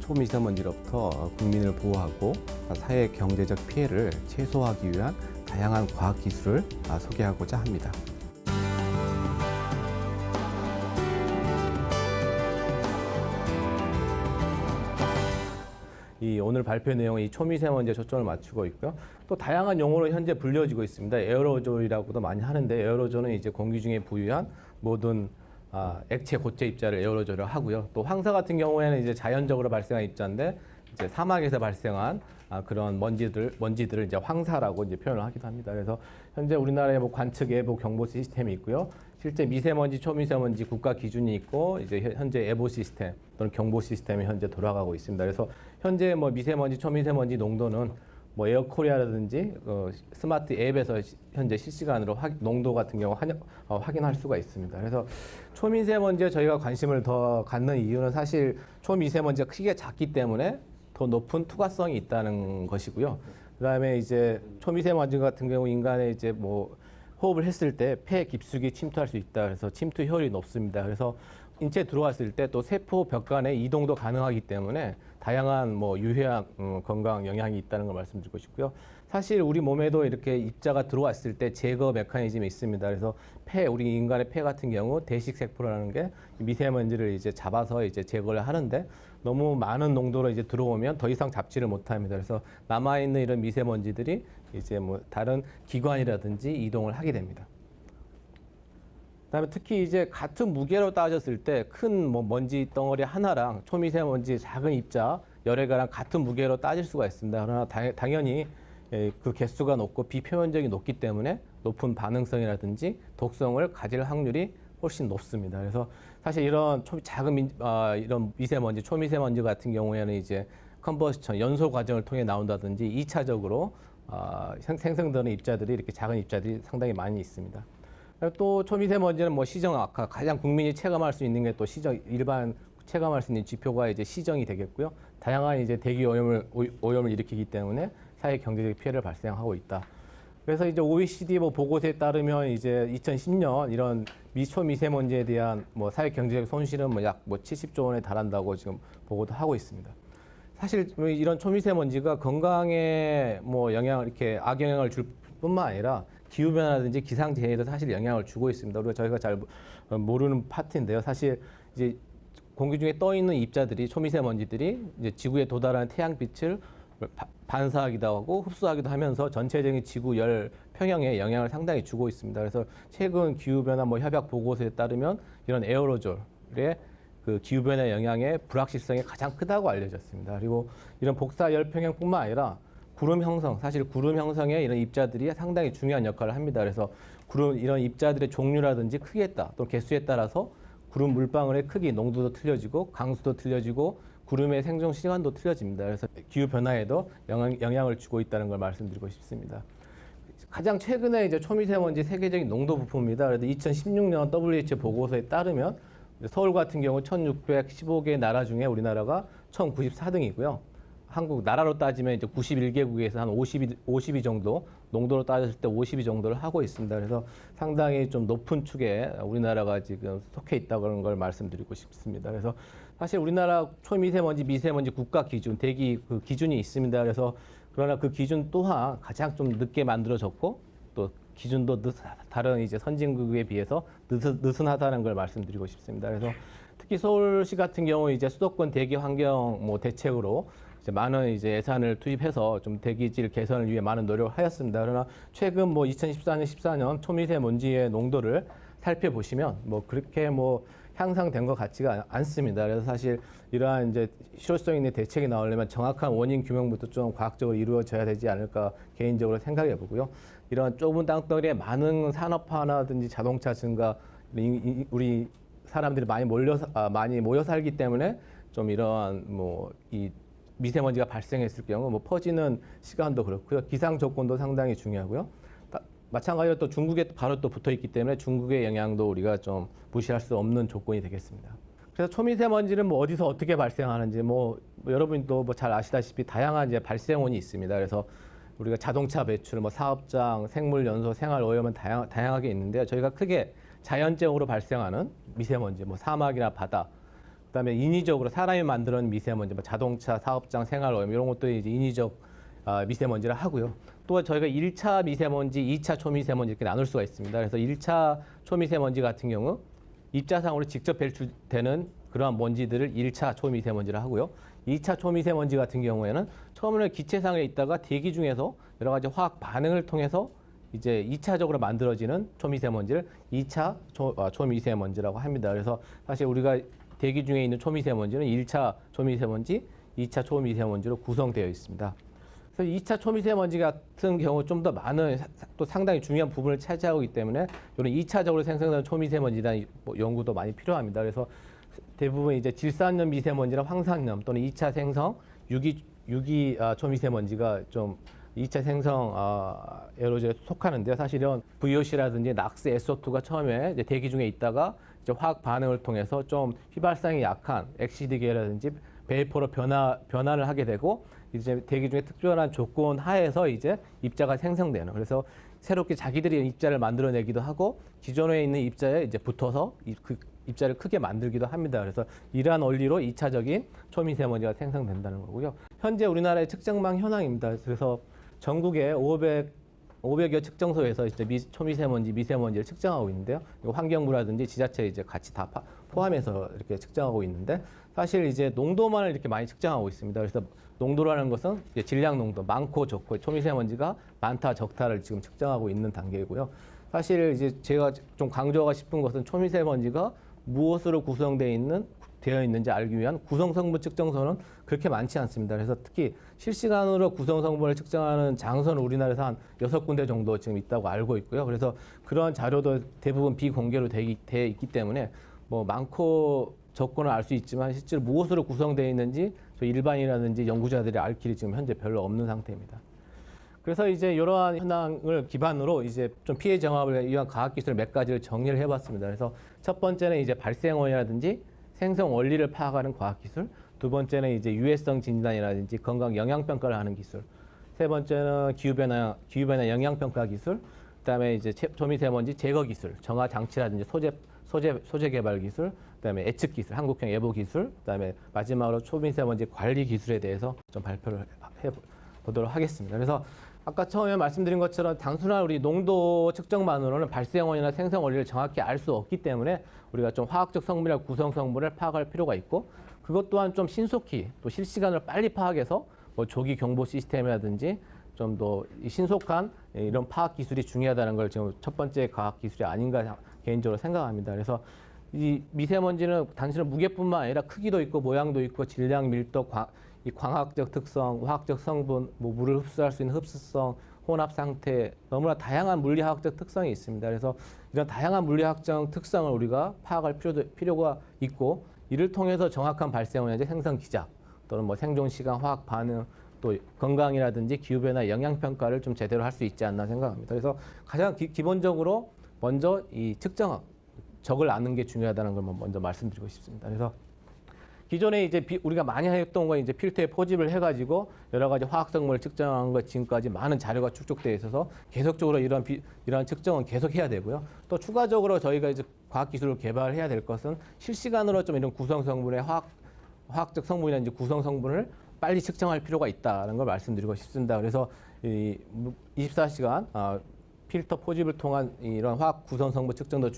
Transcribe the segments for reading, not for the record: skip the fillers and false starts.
초미세먼지로부터 국민을 보호하고 사회 경제적 피해를 최소화하기 위한 다양한 과학 기술을 소개하고자 합니다. 오늘 발표 내용은 이 초미세먼지에 초점을 맞추고 있고요. 또 다양한 용어로 현재 불려지고 있습니다. 에어로졸이라고도 많이 하는데, 에어로졸은 이제 공기 중에 부유한 모든 액체 고체 입자를 에어로졸을 하고요. 또 황사 같은 경우에는 이제 자연적으로 발생한 입자인데, 이제 사막에서 발생한 그런 먼지들을 이제 황사라고 이제 표현을 하기도 합니다. 그래서 현재 우리나라에 뭐 관측 예보 경보 시스템이 있고요. 실제 미세먼지, 초미세먼지 국가 기준이 있고, 이제 현재 예보 시스템 또는 경보 시스템이 현재 돌아가고 있습니다. 그래서 현재 뭐 미세먼지, 초미세먼지 농도는 뭐 에어코리아라든지 스마트 앱에서 현재 실시간으로 농도 같은 경우 확인할 수가 있습니다. 그래서 초미세먼지에 저희가 관심을 더 갖는 이유는 사실 초미세먼지가 크기가 작기 때문에 더 높은 투과성이 있다는 것이고요. 그다음에 이제 초미세먼지 같은 경우 인간의 이제 뭐 호흡을 했을 때 폐 깊숙이 침투할 수 있다. 그래서 침투 효율이 높습니다. 그래서 인체에 들어왔을 때 또 세포 벽 간의 이동도 가능하기 때문에 다양한 뭐 유해한 건강 영향이 있다는 걸 말씀드리고 싶고요. 사실 우리 몸에도 이렇게 입자가 들어왔을 때 제거 메커니즘이 있습니다. 그래서 우리 인간의 폐 같은 경우 대식세포라는 게 미세먼지를 이제 잡아서 이제 제거를 하는데, 너무 많은 농도로 이제 들어오면 더 이상 잡지를 못합니다. 그래서 남아있는 이런 미세먼지들이 이제 뭐 다른 기관이라든지 이동을 하게 됩니다. 그다음에 특히 이제 같은 무게로 따졌을 때 큰 뭐 먼지 덩어리 하나랑 초미세먼지 작은 입자 여러 개랑 같은 무게로 따질 수가 있습니다. 그러나 당연히 그 개수가 높고 비표면적이 높기 때문에 높은 반응성이라든지 독성을 가질 확률이 훨씬 높습니다. 그래서 사실 이런 작은 이런 미세먼지, 초미세먼지 같은 경우에는 이제 컨버스천 연소 과정을 통해 나온다든지 2차적으로 생성되는 입자들이 이렇게 작은 입자들이 상당히 많이 있습니다. 또 초미세먼지는 뭐 시정 악화, 가장 국민이 체감할 수 있는 게 또 일반 체감할 수 있는 지표가 이제 시정이 되겠고요. 다양한 이제 대기 오염을 일으키기 때문에 사회 경제적 피해를 발생하고 있다. 그래서 이제 OECD 뭐 보고서에 따르면 이제 2010년 이런 초미세먼지에 대한 뭐 사회 경제적 손실은 뭐 약 70조 원에 달한다고 지금 보고도 하고 있습니다. 사실 이런 초미세먼지가 건강에 뭐 이렇게 악영향을 줄 뿐만 아니라 기후변화라든지 기상재해에도 사실 영향을 주고 있습니다. 그리고 저희가 잘 모르는 파트인데요. 사실 이제 공기 중에 떠 있는 입자들이, 초미세먼지들이 이제 지구에 도달하는 태양빛을 반사하기도 하고 흡수하기도 하면서 전체적인 지구 열 평형에 영향을 상당히 주고 있습니다. 그래서 최근 기후변화 협약 보고서에 따르면 이런 에어로졸의 그 기후변화 영향의 불확실성이 가장 크다고 알려졌습니다. 그리고 이런 복사 열 평형뿐만 아니라 구름 형성, 사실 구름 형성에 이런 입자들이 상당히 중요한 역할을 합니다. 그래서 이런 입자들의 종류라든지 크기에 따라 또 개수에 따라서 구름 물방울의 크기, 농도도 틀려지고 강수도 틀려지고 구름의 생성 시간도 틀려집니다. 그래서 기후 변화에도 영향을 주고 있다는 걸 말씀드리고 싶습니다. 가장 최근에 이제 초미세먼지 세계적인 농도 부표입니다. 그래서 2016년 WHO 보고서에 따르면 서울 같은 경우 1,615개 나라 중에 우리나라가 1,094등이고요. 한국 나라로 따지면 이제 91개국에서 한 52 정도, 농도로 따졌을 때 52 정도를 하고 있습니다. 그래서 상당히 좀 높은 축에 우리나라가 지금 속해 있다는 걸 말씀드리고 싶습니다. 그래서 사실 우리나라 초미세먼지, 미세먼지 국가 기준, 대기 그 기준이 있습니다. 그래서 그러나 그 기준 또한 가장 좀 늦게 만들어졌고, 또 기준도 다른 이제 선진국에 비해서 느슨하다는 걸 말씀드리고 싶습니다. 그래서 특히 서울시 같은 경우 이제 수도권 대기 환경 대책으로 이제 많은 이제 예산을 투입해서 좀 대기질 개선을 위해 많은 노력을 하였습니다. 그러나 최근 2014년, 14년 초미세먼지의 농도를 살펴보시면 그렇게 향상된 것 같지가 않습니다. 그래서 사실 이러한 이제 실효성 있는 대책이 나오려면 정확한 원인 규명부터 좀 과학적으로 이루어져야 되지 않을까 개인적으로 생각해 보고요. 이런 좁은 땅덩어리에 많은 산업화라든지 자동차 증가, 우리 사람들이 많이 모여 살기 때문에 좀 이러한 이 미세먼지가 발생했을 경우 퍼지는 시간도 그렇고요. 기상 조건도 상당히 중요하고요. 마찬가지로 또 중국에 바로 또 붙어 있기 때문에 중국의 영향도 우리가 좀 무시할 수 없는 조건이 되겠습니다. 그래서 초미세먼지는 어디서 어떻게 발생하는지 여러분도 잘 아시다시피 다양한 이제 발생원이 있습니다. 그래서 우리가 자동차 배출, 사업장, 생물 연소, 생활 오염은 다양하게 있는데요. 저희가 크게 자연적으로 발생하는 미세먼지, 사막이나 바다, 그다음에 인위적으로 사람이 만드는 미세먼지, 뭐 자동차, 사업장, 생활오염 이런 것도 이제 인위적 미세먼지를 하고요. 또 저희가 1차 미세먼지, 2차 초미세먼지 이렇게 나눌 수가 있습니다. 그래서 1차 초미세먼지 같은 경우 입자상으로 직접 배출되는 그러한 먼지들을 1차 초미세먼지를 하고요. 2차 초미세먼지 같은 경우에는 처음에는 기체상에 있다가 대기 중에서 여러 가지 화학 반응을 통해서 이제 2차적으로 만들어지는 초미세먼지를 2차 초미세먼지라고 합니다. 그래서 사실 우리가 대기 중에 있는 초미세먼지는 1차 초미세먼지, 2차 초미세먼지로 구성되어 있습니다. 그래서 2차 초미세먼지 같은 경우 좀 더 많은 또 상당히 중요한 부분을 차지하고 있기 때문에 이런 2차적으로 생성되는 초미세먼지에 대한 연구도 많이 필요합니다. 그래서 대부분 이제 질산염 미세먼지나 황산염 또는 2차 생성 유기 초미세먼지가 좀 2차 생성 에어로졸에 속하는데요. 사실 이런 VOC라든지 낙스, SO2가 처음에 이제 대기 중에 있다가 이제 화학 반응을 통해서 좀 휘발성이 약한 엑시드계라든지 베이퍼로 변환을 하게 되고 이제 대기 중에 특별한 조건 하에서 이제 입자가 생성되는, 그래서 새롭게 자기들이 입자를 만들어내기도 하고 기존에 있는 입자에 이제 붙어서 그 입자를 크게 만들기도 합니다. 그래서 이러한 원리로 2차적인 초미세먼지가 생성된다는 거고요. 현재 우리나라의 측정망 현황입니다. 그래서 전국에 500여 측정소에서 이제 초미세먼지, 미세먼지를 측정하고 있는데요. 환경부라든지 지자체 이제 같이 다 포함해서 이렇게 측정하고 있는데, 사실 이제 농도만을 이렇게 많이 측정하고 있습니다. 그래서 농도라는 것은 이제 질량 농도, 많고 적고 초미세먼지가 많다 적다를 지금 측정하고 있는 단계이고요. 사실 이제 제가 좀 강조하고 싶은 것은 초미세먼지가 무엇으로 되어 있는지 알기 위한 구성성분 측정소는 그렇게 많지 않습니다. 그래서 특히 실시간으로 구성성분을 측정하는 장소는 우리나라에서 한 6군데 정도 지금 있다고 알고 있고요. 그래서 그런 자료도 대부분 비공개로 돼 있기 때문에 뭐 많고 적고는 알 수 있지만 실제로 무엇으로 구성되어 있는지 일반인이라든지 연구자들이 알 길이 지금 현재 별로 없는 상태입니다. 그래서 이제 이러한 현황을 기반으로 이제 좀 피해 정합을 위한 과학기술 몇 가지를 정리를 해봤습니다. 그래서 첫 번째는 이제 발생원이라든지 생성 원리를 파악하는 과학기술, 두 번째는 이제 유해성 진단이라든지 건강 영양평가를 하는 기술, 세 번째는 기후변화 영양평가 기술, 그다음에 이제 초미세먼지 제거 기술, 정화 장치라든지 소재 개발 기술, 그다음에 예측 기술, 한국형 예보 기술, 그다음에 마지막으로 초미세먼지 관리 기술에 대해서 좀 발표를 해보도록 하겠습니다. 그래서 아까 처음에 말씀드린 것처럼 단순한 우리 농도 측정만으로는 발생원이나 생성 원리를 정확히 알 수 없기 때문에 우리가 좀 화학적 성분이나 구성 성분을 파악할 필요가 있고, 그것 또한 좀 신속히 또 실시간으로 빨리 파악해서 뭐 조기 경보 시스템이라든지 좀 더 신속한 이런 파악 기술이 중요하다는 걸 지금 첫 번째 과학 기술이 아닌가 개인적으로 생각합니다. 그래서 이 미세먼지는 단순히 무게뿐만 아니라 크기도 있고 모양도 있고 질량, 밀도, 이 광학적 특성, 화학적 성분, 뭐 물을 흡수할 수 있는 흡수성, 혼합 상태, 너무나 다양한 물리화학적 특성이 있습니다. 그래서 이런 다양한 물리학적 특성을 우리가 파악할 필요가 있고, 이를 통해서 정확한 발생원의 생성 기작 또는 뭐 생존 시간, 화학 반응, 또 건강이라든지 기후변화 영양평가를 좀 제대로 할 수 있지 않나 생각합니다. 그래서 가장 기본적으로 먼저 이 적을 아는 게 중요하다는 걸 먼저 말씀드리고 싶습니다. 그래서 기존에 이제 우리가 많이 했던 거 이제 필터에 포집을 해가지고 여러 가지 화학성분을 측정한 것 지금까지 많은 자료가 축적되어 있어서 계속적으로 이러한 측정은 계속 해야 되고요. 또 추가적으로 저희가 이제 과학기술을 개발해야 될 것은 실시간으로 좀 이런 구성성분의 화학적 성분이나 구성 성분을 빨리 측정할 필요가 있다는 걸 말씀드리고 싶습니다. 그래서 24시간 필터 포집을 통한 이런 화학 구성 성분 측정도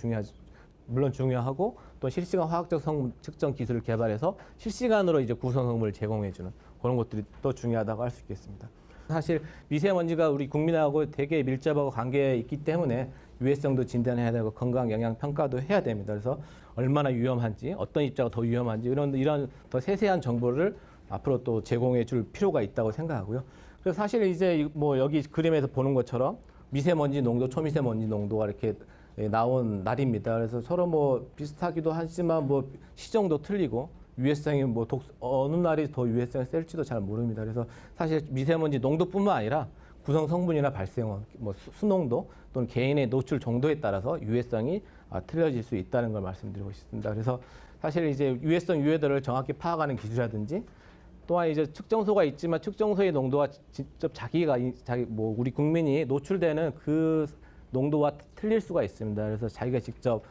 물론 중요하고, 또 실시간 화학적 성분 측정 기술을 개발해서 실시간으로 이제 구성 성분을 제공해주는 그런 것들이 또 중요하다고 할 수 있겠습니다. 사실 미세먼지가 우리 국민하고 되게 밀접하고 관계에 있기 때문에 유해성도 진단해야 되고 건강 영양 평가도 해야 됩니다. 그래서 얼마나 위험한지, 어떤 입자가 더 위험한지 이런 더 세세한 정보를 앞으로 또 제공해 줄 필요가 있다고 생각하고요. 그래서 사실 이제 뭐 여기 그림에서 보는 것처럼 미세먼지 농도, 초미세먼지 농도가 이렇게 나온 날입니다. 그래서 서로 뭐 비슷하기도 하지만 뭐 시정도 틀리고 유해성이 뭐 어느 날이 더 유해성이 셀지도 잘 모릅니다. 그래서 사실 미세먼지 농도뿐만 아니라 구성 성분이나 발생원, 뭐 수농도 또는 개인의 노출 정도에 따라서 유해성이 틀려질 수 있다는 걸 말씀드리고 싶습니다. 그래서 사실 이제 유해성 유해도를 정확히 파악하는 기술이라든지, 또한 이제 측정소가 있지만 측정소의 농도가 직접 뭐 우리 국민이 노출되는 그 농도와 틀릴 수가 있습니다. 그래서 자기가 직접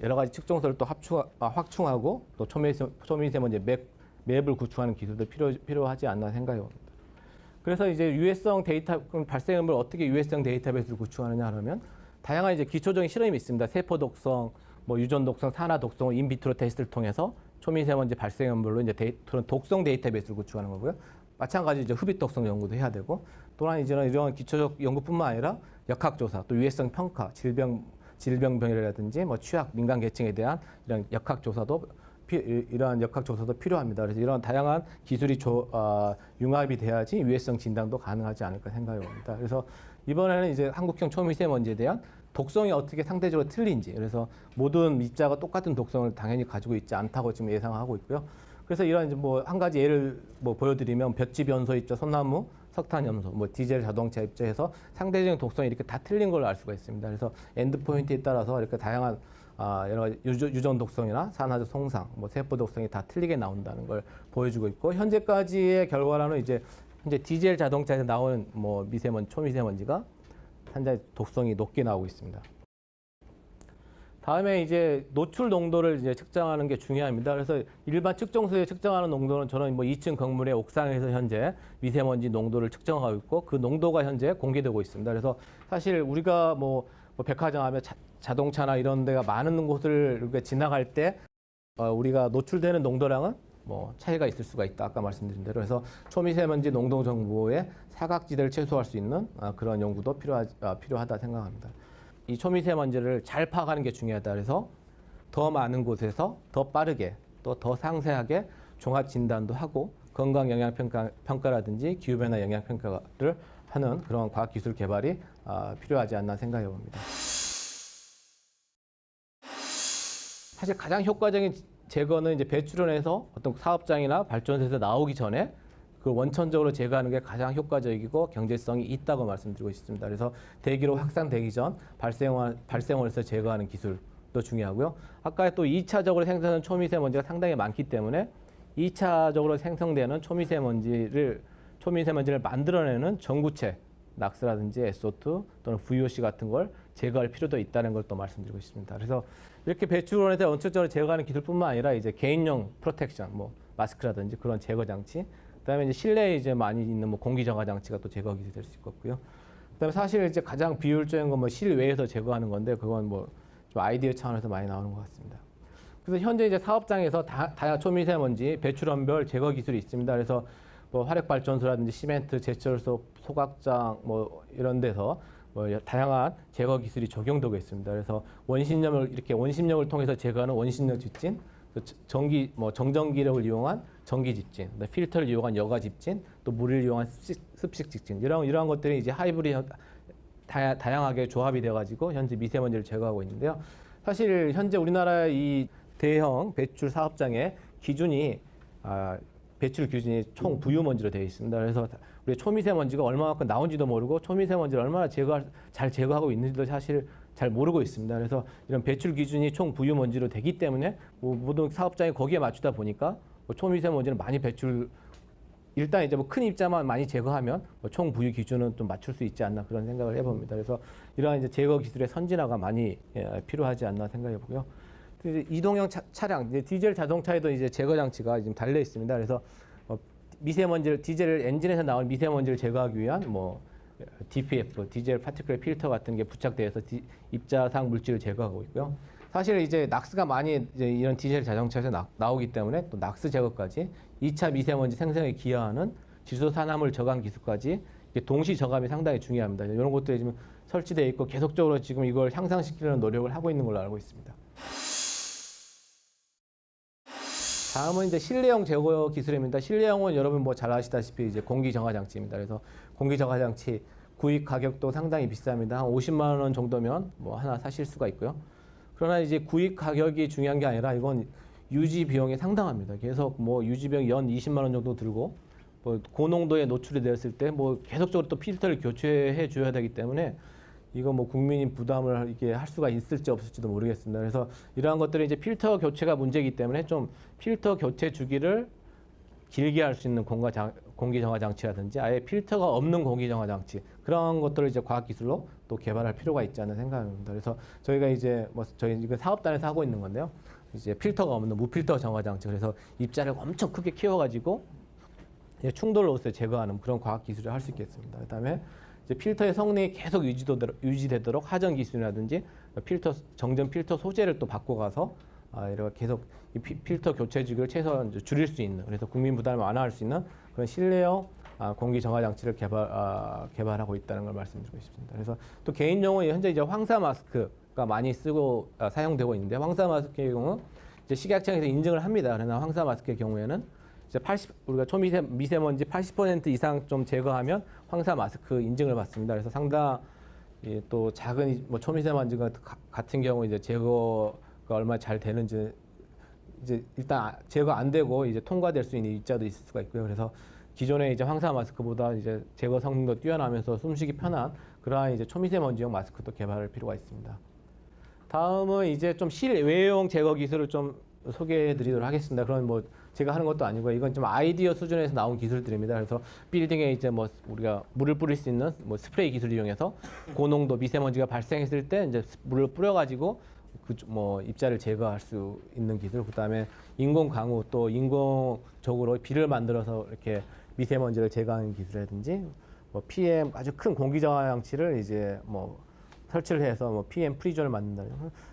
여러 가지 측정서를 또 확충하고 또 초미세먼지 맵을 구축하는 기술도 필요하지 않나 생각해 봅니다. 그래서 이제 유해성 데이터 발생음을 어떻게 유해성 데이터베이스를 구축하느냐 하면 다양한 이제 기초적인 실험이 있습니다. 세포 독성, 뭐 유전 독성, 산화 독성을 인비트로 테스트를 통해서 초미세먼지 발생음물로 이제 그런 독성 데이터베이스를 구축하는 거고요. 마찬가지 이제 흡입 독성 연구도 해야 되고 또한 이제는 이런 기초적 연구뿐만 아니라 역학 조사, 또 유해성 평가, 질병병이라든지 뭐 취약, 민간 계층에 대한 이런 역학 조사도 이러한 역학 조사도 필요합니다. 그래서 이런 다양한 기술이 융합이 돼야지 유해성 진단도 가능하지 않을까 생각해 봅니다. 그래서 이번에는 이제 한국형 초미세먼지에 대한 독성이 어떻게 상대적으로 틀린지, 그래서 모든 입자가 똑같은 독성을 당연히 가지고 있지 않다고 지금 예상하고 있고요. 그래서 이런 이제 뭐 한 가지 예를 뭐 보여드리면 볕집 연소 입자, 소나무, 석탄 염소, 뭐 디젤 자동차 입자에서 상대적인 독성이 이렇게 다 틀린 걸로 알 수가 있습니다. 그래서 엔드 포인트에 따라서 이렇게 다양한 여러 가지 유전 독성이나 산화적 송상, 뭐 세포 독성이 다 틀리게 나온다는 걸 보여주고 있고, 현재까지의 결과로는 이제 현재 디젤 자동차에서 나오는 뭐 초미세먼지가 현재 독성이 높게 나오고 있습니다. 다음에 이제 노출 농도를 이제 측정하는 게 중요합니다. 그래서 일반 측정소에 측정하는 농도는 저는 뭐 2층 건물의 옥상에서 현재 미세먼지 농도를 측정하고 있고 그 농도가 현재 공개되고 있습니다. 그래서 사실 우리가 뭐 백화점 하면 자동차나 이런 데가 많은 곳을 이렇게 지나갈 때 우리가 노출되는 농도랑은 뭐 차이가 있을 수가 있다. 아까 말씀드린 대로. 그래서 초미세먼지 농도 정보의 사각지대를 최소화할 수 있는 그런 연구도 필요하다 생각합니다. 이 초미세먼지를 잘 파악하는 게 중요하다. 그래서 더 많은 곳에서 더 빠르게 또 더 상세하게 종합 진단도 하고 건강 영향 평가라든지 기후 변화 영향 평가를 하는 그런 과학 기술 개발이 필요하지 않나 생각해 봅니다. 사실 가장 효과적인 제거는 이제 배출원에서 어떤 사업장이나 발전소에서 나오기 전에 그 원천적으로 제거하는 게 가장 효과적이고 경제성이 있다고 말씀드리고 있습니다. 그래서 대기로 확산되기 전 발생원에서 제거하는 기술도 중요하고요. 아까 또 2차적으로 생성하는 초미세먼지가 상당히 많기 때문에 2차적으로 생성되는 초미세먼지를 만들어내는 전구체, 낙스라든지 SO2 또는 VOC 같은 걸 제거할 필요도 있다는 걸 또 말씀드리고 있습니다. 그래서 이렇게 배출원에서 원천적으로 제거하는 기술뿐만 아니라 이제 개인용 프로텍션, 뭐 마스크라든지 그런 제거 장치, 그다음에 이제 실내에 이제 많이 있는 뭐 공기 정화 장치가 또 제거 기술이 될 수 있겠고요. 그다음에 사실 이제 가장 비효율적인 건 뭐 실외에서 제거하는 건데 그건 뭐 좀 아이디어 차원에서 많이 나오는 것 같습니다. 그래서 현재 이제 사업장에서 다양한 초미세먼지 배출원별 제거 기술이 있습니다. 그래서 뭐 화력 발전소라든지 시멘트, 제철소, 소각장 뭐 이런 데서 뭐 다양한 제거 기술이 적용되고 있습니다. 그래서 원심력을 통해서 제거하는 원심력 집진, 정전기력을 이용한 전기 집진, 필터를 이용한 여가 집진, 또 물을 이용한 습식 집진, 이러한 것들이 이제 하이브리드 다양하게 조합이 되어가지고 현재 미세먼지를 제거하고 있는데요. 사실 현재 우리나라의 이 대형 배출 사업장의 배출 기준이 총 부유먼지로 되어 있습니다. 그래서 우리 초미세먼지가 얼마만큼 나온지도 모르고 초미세먼지를 얼마나 잘 제거하고 있는지도 사실 잘 모르고 있습니다. 그래서 이런 배출 기준이 총 부유먼지로 되기 때문에 모든 사업장이 거기에 맞추다 보니까 초미세먼지는 많이 일단 이제 뭐 큰 입자만 많이 제거하면 총 부유 기준은 좀 맞출 수 있지 않나 그런 생각을 해봅니다. 그래서 이러한 이제 제거 기술의 선진화가 많이 필요하지 않나 생각해보고요. 이제 이동형 차량, 이제 디젤 자동차에도 이제 제거 장치가 지금 달려 있습니다. 그래서 디젤 엔진에서 나온 미세먼지를 제거하기 위한 뭐 DPF, 디젤 파티클 필터 같은 게 부착되어서 입자상 물질을 제거하고 있고요. 사실 이제 낙스가 많이 이제 이런 디젤 자동차에서 나오기 때문에 또 낙스 제거까지 2차 미세먼지 생성에 기여하는 지소산화물 저감 기술까지 동시 저감이 상당히 중요합니다. 이런 것들이 지금 설치되어 있고 계속적으로 지금 이걸 향상시키려는 노력을 하고 있는 걸로 알고 있습니다. 다음은 이제 실내용 제거 기술입니다. 실내용은 여러분 뭐 잘 아시다시피 이제 공기 정화 장치입니다. 그래서 공기 정화 장치 구입 가격도 상당히 비쌉니다. 한 50만 원 정도면 뭐 하나 사실 수가 있고요. 그러나 이제 구입 가격이 중요한 게 아니라 이건 유지 비용이 상당합니다. 계속 뭐 유지 비용 연 20만 원 정도 들고 뭐 고농도에 노출이 되었을 때 뭐 계속적으로 또 필터를 교체해 줘야 되기 때문에 이거 뭐 국민이 부담을 이게 할 수가 있을지 없을지도 모르겠습니다. 그래서 이러한 것들이 이제 필터 교체가 문제이기 때문에 좀 필터 교체 주기를 길게 할 수 있는 공기 정화 장치라든지 아예 필터가 없는 공기 정화 장치, 그런 것들을 이제 과학기술로 또 개발할 필요가 있지 않나 생각합니다. 그래서 저희가 이제 저희 이거 사업단에서 하고 있는 건데요. 이제 필터가 없는 무필터 정화 장치, 그래서 입자를 엄청 크게 키워가지고 충돌 로스를 제거하는 그런 과학 기술을 할 수 있겠습니다. 그다음에 이제 필터의 성능이 계속 유지되도록 하전 기술이라든지 필터 정전 필터 소재를 또 바꿔가서 이렇게 계속 이 필터 교체 주기를 최소한 줄일 수 있는, 그래서 국민 부담을 완화할 수 있는 그런 실내용 공기 정화 장치를 개발하고 있다는 걸 말씀드리고 싶습니다. 그래서 또 개인용은 현재 이제 황사 마스크가 많이 사용되고 있는데, 황사 마스크의 경우 이제 식약청에서 인증을 합니다. 그러나 황사 마스크의 경우에는 이제 우리가 초미세먼지 80% 이상 좀 제거하면 황사 마스크 인증을 받습니다. 그래서 또 작은 초미세먼지가 같은 경우 이제 제거가 얼마나 잘 되는지 이제 일단 제거 안 되고 이제 통과될 수 있는 입자도 있을 수가 있고요. 그래서 기존의 이제 황사 마스크보다 이제 제거 성능도 뛰어나면서 숨쉬기 편한 그러한 이제 초미세먼지용 마스크도 개발할 필요가 있습니다. 다음은 이제 좀 실외용 제거 기술을 좀 소개해드리도록 하겠습니다. 그런 제가 하는 것도 아니고 이건 좀 아이디어 수준에서 나온 기술들입니다. 그래서 빌딩에 이제 우리가 물을 뿌릴 수 있는 스프레이 기술을 이용해서 고농도 미세먼지가 발생했을 때 이제 물을 뿌려가지고 입자를 제거할 수 있는 기술. 그다음에 인공 강우, 또 인공적으로 비를 만들어서 이렇게 미세먼지를 제거하는 기술이라든지 PM 아주 큰 공기 정화 장치를 이제 설치를 해서 PM 프리존을 만든다.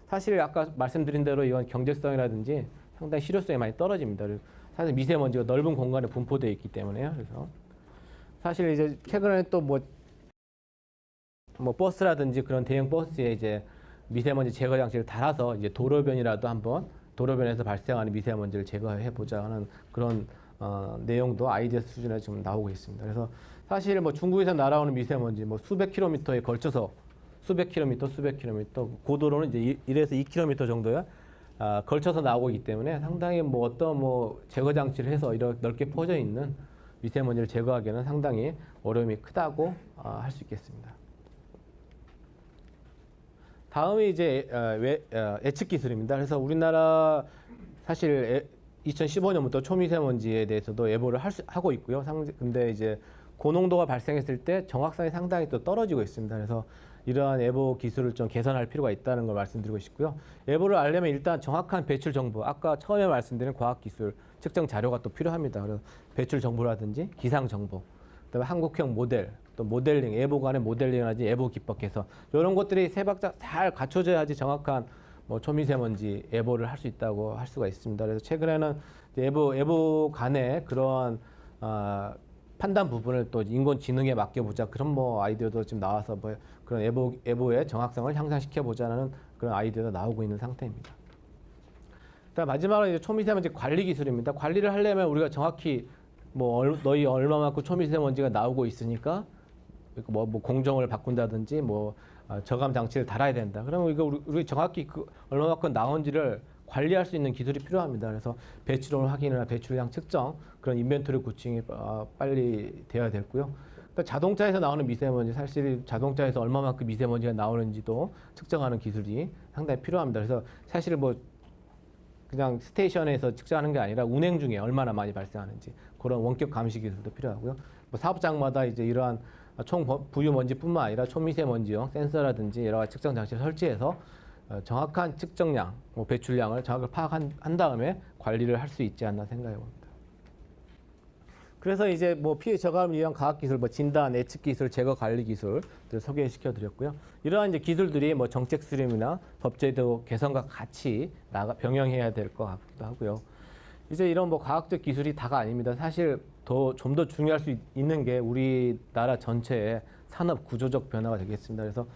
사실 아까 말씀드린 대로 이건 경제성이라든지 상당히 실효성이 많이 떨어집니다. 사실 미세먼지가 넓은 공간에 분포되어 있기 때문에요. 그래서 사실 이제 최근에 또 버스라든지 그런 대형 버스에 이제 미세먼지 제거 장치를 달아서 이제 도로변이라도 한번 도로변에서 발생하는 미세먼지를 제거해 보자 하는 그런 내용도 아이디어 수준에 지금 나오고 있습니다. 그래서 사실 중국에서 날아오는 미세먼지 수백 킬로미터에 걸쳐서 수백 킬로미터 고도로는 이제 1에서 2km 정도에 걸쳐서 나오고 있기 때문에 상당히 어떤 제거 장치를 해서 이렇게 넓게 퍼져 있는 미세먼지를 제거하기에는 상당히 어려움이 크다고 할 수 있겠습니다. 다음이 이제 예측 기술입니다. 그래서 우리나라 사실 2015년부터 초미세먼지에 대해서도 예보를 하고 있고요. 근데 이제 고농도가 발생했을 때 정확성이 상당히 또 떨어지고 있습니다. 그래서 이러한 예보 기술을 좀 개선할 필요가 있다는 걸 말씀드리고 싶고요. 예보를 알려면 일단 정확한 배출 정보, 아까 처음에 말씀드린 과학 기술 측정 자료가 또 필요합니다. 그래서 배출 정보라든지 기상 정보, 그다음에 한국형 모델, 또 모델링, 예보 간의 모델링이라든지 예보 기법 개선, 이런 것들이 세 박자 잘 갖춰져야지 정확한 초미세먼지 예보를 할 수 있다고 할 수가 있습니다. 그래서 최근에는 예보 간의 그러한 판단 부분을 또 인공지능에 맡겨보자, 그런 아이디어도 지금 나와서 그런 예보의 정확성을 향상시켜보자는 그런 아이디어가 나오고 있는 상태입니다. 마지막으로 이제 초미세먼지 관리 기술입니다. 관리를 하려면 우리가 정확히 너희 얼마만큼 초미세먼지가 나오고 있으니까 공정을 바꾼다든지 저감 장치를 달아야 된다. 그러면 이거 우리 정확히 얼마만큼 나온지를 관리할 수 있는 기술이 필요합니다. 그래서 배출원 확인이나 배출량 측정, 그런 인벤토리 구축이 빨리 되어야 되고요. 또 자동차에서 나오는 미세먼지, 사실 자동차에서 얼마만큼 미세먼지가 나오는지도 측정하는 기술이 상당히 필요합니다. 그래서 사실 그냥 스테이션에서 측정하는 게 아니라 운행 중에 얼마나 많이 발생하는지 그런 원격 감시 기술도 필요하고요. 사업장마다 이제 이러한 총 부유먼지뿐만 아니라 초미세먼지용 센서라든지 여러 가지 측정 장치를 설치해서 정확한 측정량, 배출량을 정확하게 파악한 다음에 관리를 할 수 있지 않나 생각해 봅니다. 그래서 이제 피해 저감을 위한 과학기술, 진단, 예측 기술, 제거 관리 기술들 소개시켜 드렸고요. 이러한 이제 기술들이 정책 수립이나 법제도 개선과 같이 병행해야 될 것 같기도 하고요. 이제 이런 과학적 기술이 다가 아닙니다. 사실 좀 더 중요할 수 있는 게 우리나라 전체의 산업 구조적 변화가 되겠습니다. 그래서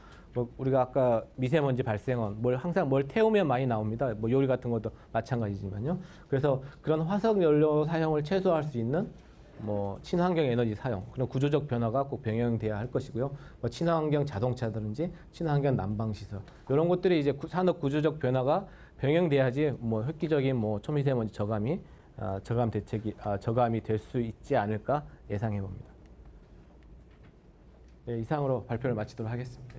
우리가 아까 미세먼지 발생원, 항상 뭘 태우면 많이 나옵니다. 요리 같은 것도 마찬가지지만요. 그래서 그런 화석 연료 사용을 최소화할 수 있는 친환경 에너지 사용, 그런 구조적 변화가 꼭 병행돼야 할 것이고요. 친환경 자동차든지 친환경 난방 시설, 이런 것들이 이제 산업 구조적 변화가 병행돼야지 획기적인 초미세먼지 저감 대책이 저감이 될 수 있지 않을까 예상해 봅니다. 네, 이상으로 발표를 마치도록 하겠습니다.